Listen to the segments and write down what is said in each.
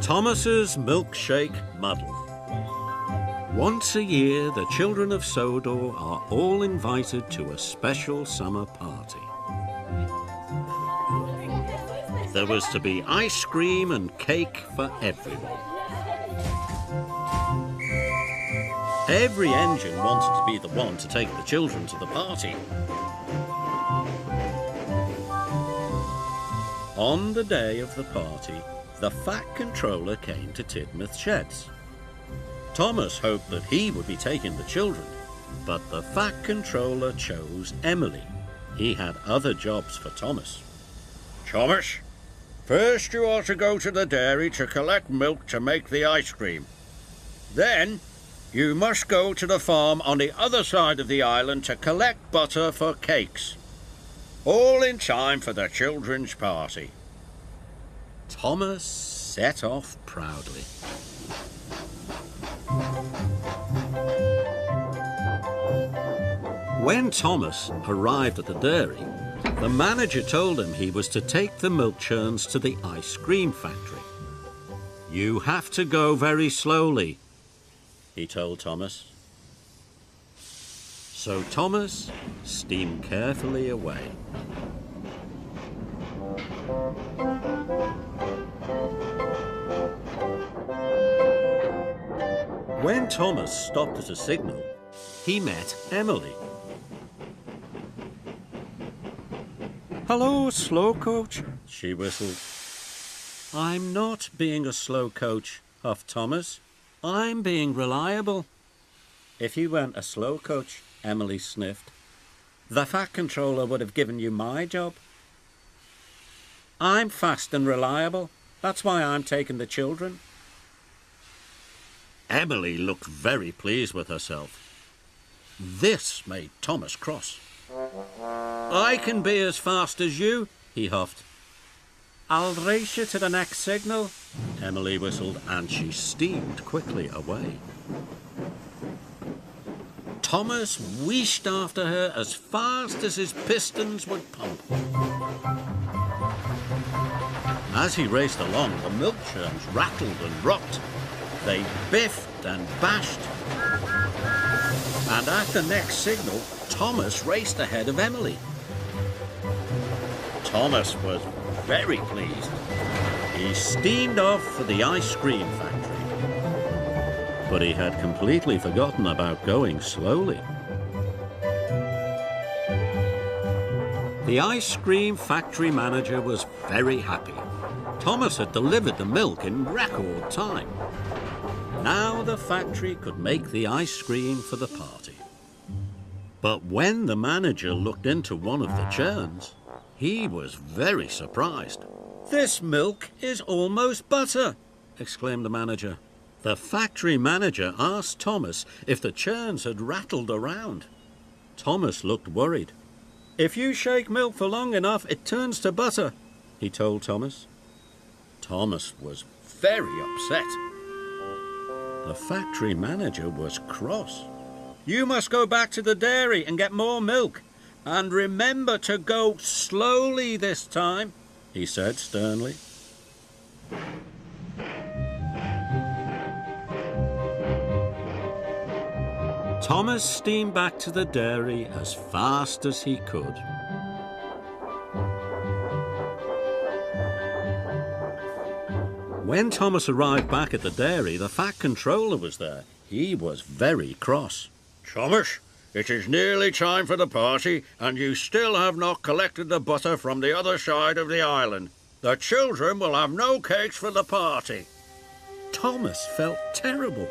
Thomas's Milkshake Muddle. Once a year, the children of Sodor are all invited to a special summer party. There was to be ice cream and cake for everyone. Every engine wanted to be the one to take the children to the party. On the day of the party, the Fat Controller came to Tidmouth Sheds. Thomas hoped that he would be taking the children, but the Fat Controller chose Emily. He had other jobs for Thomas. Thomas, first you are to go to the dairy to collect milk to make the ice cream. Then you must go to the farm on the other side of the island to collect butter for cakes. All in time for the children's party. Thomas set off proudly. When Thomas arrived at the dairy, the manager told him he was to take the milk churns to the ice cream factory. "You have to go very slowly," he told Thomas. So Thomas steamed carefully away. When Thomas stopped at a signal, he met Emily. "Hello, slow coach," she whistled. "I'm not being a slow coach," huffed Thomas. "I'm being reliable." "If you weren't a slow coach," Emily sniffed, "the Fat Controller would have given you my job." "I'm fast and reliable. That's why I'm taking the children." Emily looked very pleased with herself. This made Thomas cross. "I can be as fast as you," he huffed. "I'll race you to the next signal," Emily whistled, and she steamed quickly away. Thomas wheeshed after her as fast as his pistons would pump. As he raced along, the milk churns rattled and rocked. They biffed and bashed. And at the next signal, Thomas raced ahead of Emily. Thomas was very pleased. He steamed off for the ice cream factory. But he had completely forgotten about going slowly. The ice cream factory manager was very happy. Thomas had delivered the milk in record time. Now the factory could make the ice cream for the party. But when the manager looked into one of the churns, he was very surprised. "This milk is almost butter," exclaimed the manager. The factory manager asked Thomas if the churns had rattled around. Thomas looked worried. "If you shake milk for long enough, it turns to butter," he told Thomas. Thomas was very upset. The factory manager was cross. "You must go back to the dairy and get more milk. And remember to go slowly this time," he said sternly. Thomas steamed back to the dairy as fast as he could. When Thomas arrived back at the dairy, the Fat Controller was there. He was very cross. "Thomas, it is nearly time for the party, and you still have not collected the butter from the other side of the island. The children will have no cakes for the party." Thomas felt terrible.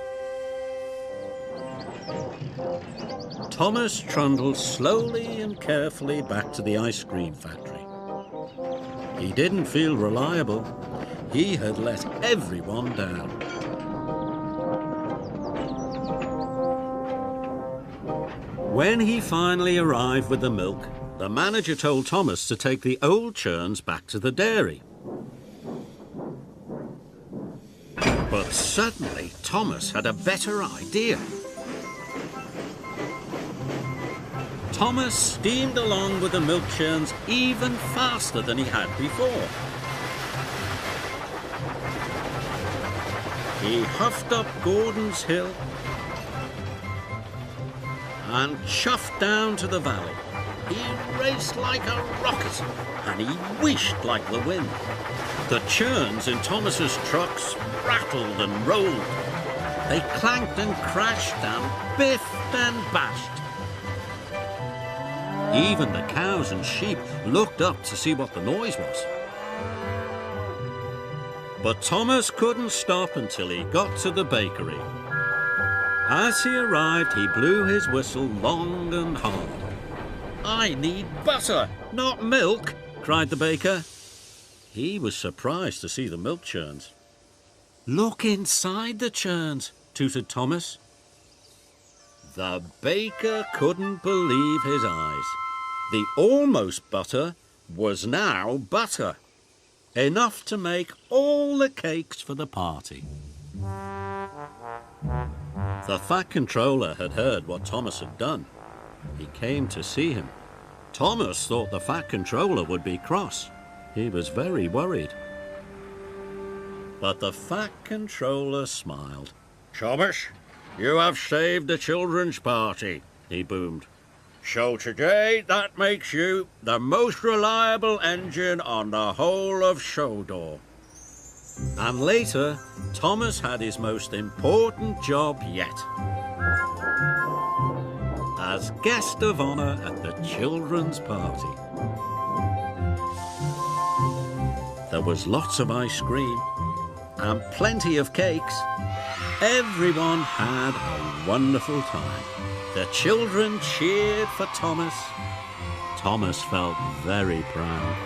Thomas trundled slowly and carefully back to the ice cream factory. He didn't feel reliable. He had let everyone down. When he finally arrived with the milk, the manager told Thomas to take the old churns back to the dairy. But suddenly, Thomas had a better idea. Thomas steamed along with the milk churns even faster than he had before. He huffed up Gordon's Hill and chuffed down to the valley. He raced like a rocket and he whished like the wind. The churns in Thomas's trucks rattled and rolled. They clanked and crashed and biffed and bashed. Even the cows and sheep looked up to see what the noise was. But Thomas couldn't stop until he got to the bakery. As he arrived, he blew his whistle long and hard. "I need butter, not milk," cried the baker. He was surprised to see the milk churns. "Look inside the churns," tooted Thomas. The baker couldn't believe his eyes. The almost butter was now butter. Enough to make all the cakes for the party. The Fat Controller had heard what Thomas had done. He came to see him. Thomas thought the Fat Controller would be cross. He was very worried. But the Fat Controller smiled. "Thomas, you have saved the children's party," he boomed. "So today that makes you the most reliable engine on the whole of Sodor." And later, Thomas had his most important job yet. As guest of honor at the children's party. There was lots of ice cream and plenty of cakes. Everyone had a wonderful time. The children cheered for Thomas. Thomas felt very proud.